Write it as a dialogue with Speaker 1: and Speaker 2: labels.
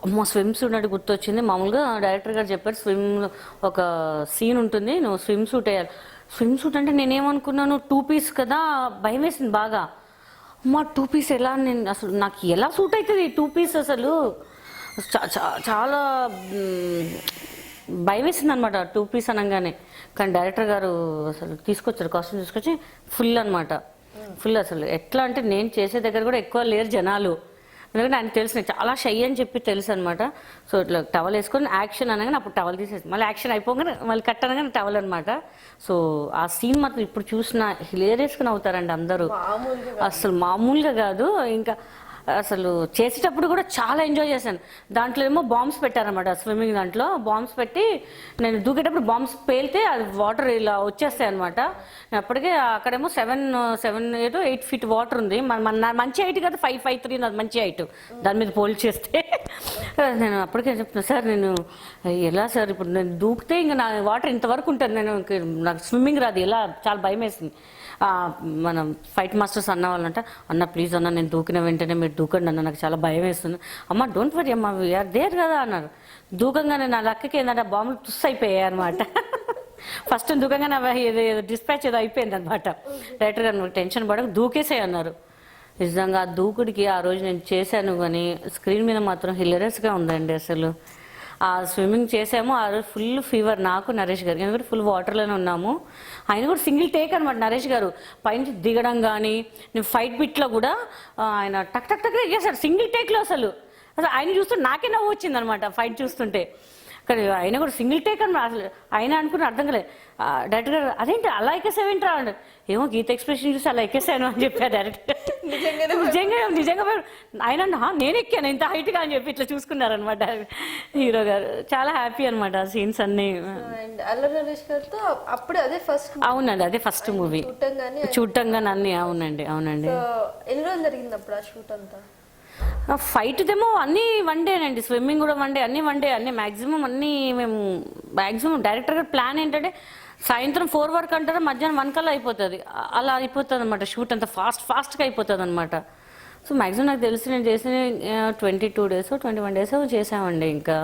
Speaker 1: అమ్మో swim suit అంటే గుర్తొచ్చింది. మామూలుగా డైరెక్టర్ గారు చెప్పారు స్విమ్ ఒక సీన్ ఉంటుంది, నువ్వు స్విమ్ సూట్ వేయాలి. స్విమ్ సూట్ అంటే నేనేమనుకున్నాను 2 పీస్ కదా, భయం వేసింది బాగా. అమ్మ 2 పీస్ ఎలా, నేను అసలు నాకు ఎలా సూట్ అవుతుంది 2 పీస్, అసలు చాలా భయం వేసింది అనమాట 2 పీస్ అనగానే. కానీ డైరెక్టర్ గారు అసలు తీసుకొచ్చారు, కాస్ట్యూమ్ తీసుకొచ్చి ఫుల్ అనమాట. ఫుల్ అసలు ఎట్లా అంటే నేను చేసే దగ్గర కూడా ఎక్కువ లేరు జనాలు, ఎందుకంటే ఆయన తెలుసు నేను చాలా షై అని చెప్పి తెలుసు అనమాట. సో ఇట్లా టవల్ వేసుకొని యాక్షన్ అనగానే అప్పుడు టవల్ తీసేసి మళ్ళీ యాక్షన్ అయిపోగానే మళ్ళీ కట్ అనగానే టవల్ అనమాట. సో ఆ సీన్ మాత్రం ఇప్పుడు చూసిన హిలేరియస్గా నవ్వుతారండి అందరూ, అసలు మామూలుగా కాదు. ఇంకా అసలు చేసేటప్పుడు కూడా చాలా ఎంజాయ్ చేశాను. దాంట్లో ఏమో బాంబ్స్ పెట్టారనమాట, స్విమ్మింగ్ దాంట్లో బాంబ్స్ పెట్టి నేను దూకేటప్పుడు బాంబ్స్ పేలితే అది వాటర్ ఇలా వచ్చేస్తాయి అనమాట. అప్పటికే అక్కడేమో 7-8 ఫీట్ వాటర్ ఉంది, మన మంచి హైట్ కదా 5'3" అది మంచి హైట్ దాని మీద పోల్ చేస్తే. నేను అప్పటికే చెప్తున్నా సార్ నేను ఎలా సార్ ఇప్పుడు నేను దూకితే ఇంకా నా వాటర్ ఇంతవరకు ఉంటుంది, నాకు స్విమ్మింగ్ రాదు, ఎలా చాలా భయం వేసింది. మనం ఫైట్ మాస్టర్స్ అన్న వాళ్ళంట, అన్న ప్లీజ్ అన్న నేను దూకిన వెంటనే మీరు దూకండి అన్న, నాకు చాలా భయం వేస్తుంది. అమ్మ డోంట్ వరీ అమ్మ వీఆర్ దేర్ కదా అన్నారు. దూకంగానే నా లక్కకి ఏంటంటే బాంబులు తుస్ అయిపోయాయి అనమాట. ఫస్ట్ దూకంగానే డిస్పాచ్ ఏదో అయిపోయింది అనమాట. డైరెక్టర్ గారు టెన్షన్ పడక దూకేసే అన్నారు. నిజంగా ఆ దూకుడికి ఆ రోజు నేను చేశాను, కానీ స్క్రీన్ మీద మాత్రం హిలరియస్గా ఉందండి అసలు. ఆ స్విమ్మింగ్ చేసాము ఆ రోజు ఫుల్ ఫీవర్ నాకు నరేష్ గారికి, ఎందుకంటే ఫుల్ వాటర్లోనే ఉన్నాము. ఆయన కూడా సింగిల్ టేక్ అనమాట నరేష్ గారు, పైనుంచి దిగడం కానీ నేను ఫైట్ బిట్లో కూడా ఆయన టక్ టక్ టక్ చేశారు సింగిల్ టేక్లో. అసలు ఆయన చూస్తుంటే నాకే నవ్వు వచ్చింది అనమాట ఫైట్ చూస్తుంటే. కానీ ఆయన కూడా సింగిల్ టేక్ అని అసలు ఆయన అనుకుని అర్థం కాలేదు. డైరెక్టర్ గారు అదేంటి అలా ఎక్కేసావేంట్రా అన్నాడు. ఏమో గీత ఎక్స్ప్రెషన్ చూసి అలా ఎక్కేసాను అని చెప్పారు డైరెక్టర్. నిజంగా ఆయన నేను ఎక్కాను ఇంత హైట్గా అని చెప్పి ఇట్లా చూసుకున్నారనమాట హీరో గారు. చాలా హ్యాపీ అనమాట ఆ సీన్స్ అన్ని. అవునండి అదే ఫస్ట్ మూవీ చూడటంగా అన్ని. అవునండి అవునండి.
Speaker 2: ఎన్ని రోజులు జరిగింది అప్పుడు ఆ షూట్ అంతా?
Speaker 1: ఫైట్ దేమో అన్నీ వన్ డేనండి, స్విమ్మింగ్ కూడా వన్ డే, అన్నీ వన్ డే, అన్నీ మ్యాక్సిమం అన్నీ మేము మ్యాక్సిమం డైరెక్టర్ గారు ప్లాన్ ఏంటంటే సాయంత్రం 4 వరకు అంటారా, మధ్యాహ్నం 1 కల్లా అయిపోతుంది, అలా అయిపోతుంది అనమాట. షూట్ అంతా ఫాస్ట్గా అయిపోతుంది అనమాట. సో మ్యాక్సిమం నాకు తెలిసి నేను చేసిన 22 days 21 days చేసామండి ఇంకా.